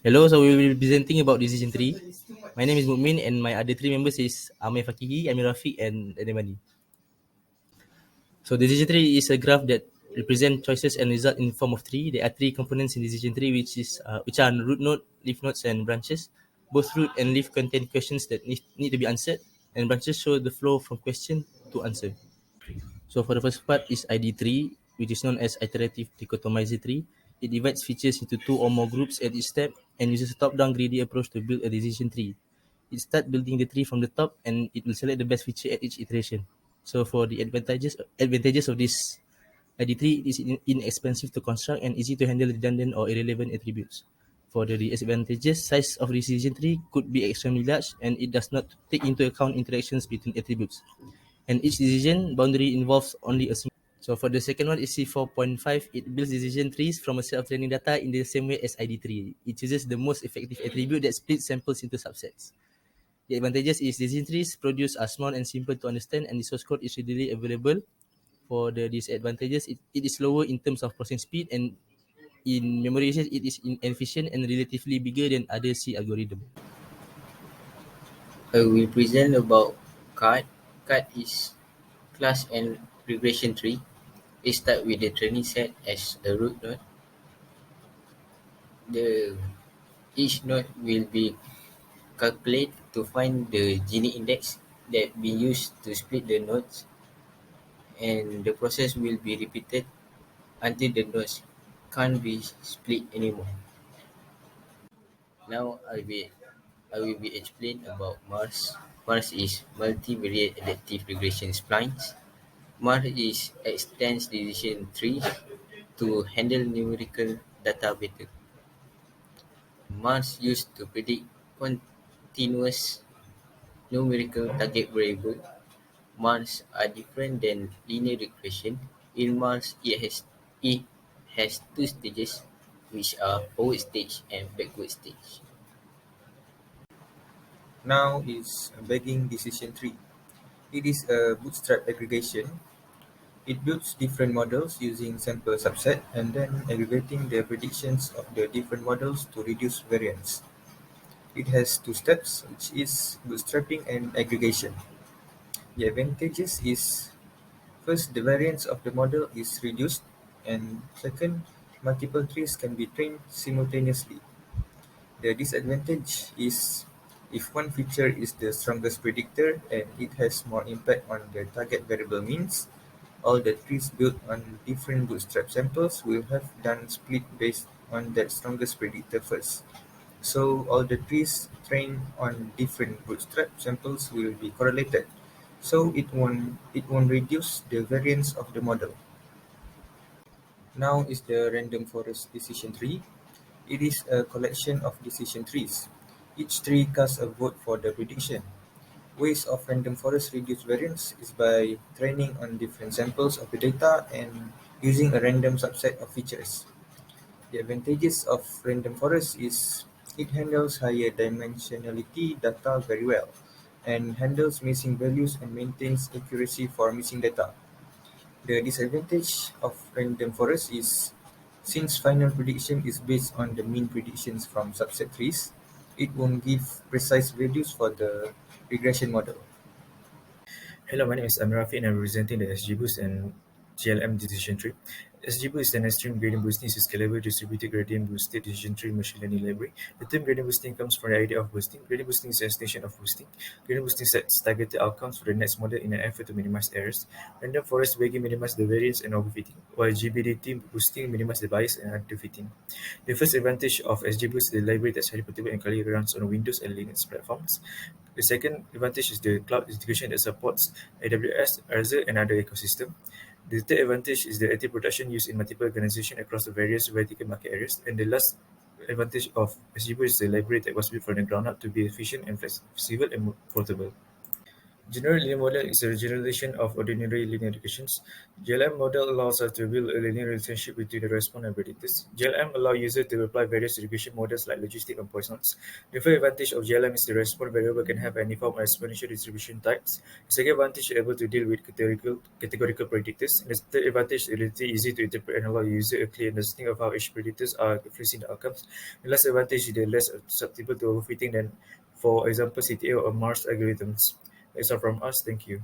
Hello, so we will be presenting about decision tree. My name is Mukmin and my other three members is Amir Fakihi, Amir Rafiq and Ademani. So decision tree is a graph that represents choices and result in form of tree. There are three components in decision tree which are root node, leaf nodes and branches. Both root and leaf contain questions that need to be answered and branches show the flow from question to answer. So for the first part is ID3, which is known as iterative dichotomizer tree. It divides features into two or more groups at each step and uses a top-down greedy approach to build a decision tree. It starts building the tree from the top and it will select the best feature at each iteration. So for the advantages of this ID3, it is inexpensive to construct and easy to handle redundant or irrelevant attributes. For the disadvantages, size of the decision tree could be extremely large and it does not take into account interactions between attributes. And each decision boundary involves only a single. So for the second one is C4.5, it builds decision trees from a set of training data in the same way as ID3. It chooses the most effective attribute that splits samples into subsets. The advantages is decision trees produced are small and simple to understand and the source code is readily available. For the disadvantages, it is slower in terms of processing speed and in memorization it is inefficient and relatively bigger than other C algorithm. I will present about CAD. CAD is class and regression tree. It starts with the training set as a root node. The Each node will be calculated to find the Gini index that be used to split the nodes, and the process will be repeated until the nodes can't be split anymore. Now I will be explain about Mars. Mars is multivariate adaptive regression splines. Mars is extends decision tree to handle numerical data better. Mars used to predict continuous numerical target variable. Mars are different than linear regression. In Mars, it has two stages, which are forward stage and backward stage. Now is a begging decision tree. It is a bootstrap aggregation. It builds different models using sample subset and then aggregating the predictions of the different models to reduce variance. It has two steps, which is bootstrapping and aggregation. The advantages is first, the variance of the model is reduced, and second, multiple trees can be trained simultaneously. The disadvantage is if one feature is the strongest predictor and it has more impact on the target variable means, all the trees built on different bootstrap samples will have done split based on that strongest predictor first. So all the trees trained on different bootstrap samples will be correlated. So it won't reduce the variance of the model. Now is the random forest decision tree. It is a collection of decision trees. Each tree casts a vote for the prediction. Ways of random forest reduce variance is by training on different samples of the data and using a random subset of features. The advantages of random forest is it handles higher dimensionality data very well and handles missing values and maintains accuracy for missing data. The disadvantage of random forest is since final prediction is based on the mean predictions from subset trees, it won't give precise values for the regression model. Hello, my name is Amir Rafi and I'm representing the SGBoost and GLM decision tree. SGBoost is an extreme gradient boosting is a scalable distributed gradient boosted decision tree machine learning library. The term gradient boosting comes from the idea of boosting. Gradient boosting is an extension of boosting. Gradient boosting sets targeted outcomes for the next model in an effort to minimize errors. Random forest weighting minimize the variance and overfitting, while GBDT boosting minimize the bias and underfitting. The first advantage of SGBoost is the library that's highly portable and currently runs on Windows and Linux platforms. The second advantage is the cloud integration that supports AWS, Azure, and other ecosystem. The third advantage is the active production used in multiple organizations across the various vertical market areas. And the last advantage of SGBoost is the library that was built from the ground up to be efficient and flexible and portable. General linear model is a generalization of ordinary linear equations. GLM model allows us to build a linear relationship between the response and predictors. GLM allows users to apply various regression models like logistic and Poissons. The first advantage of GLM is the response variable can have any form of exponential distribution types. The second advantage is able to deal with categorical predictors. And the third advantage is relatively easy to interpret and allow user a clear understanding of how each predictors are influencing the outcomes. The last advantage is the less susceptible to overfitting than, for example, CTA or Mars algorithms. That's all from us. Thank you.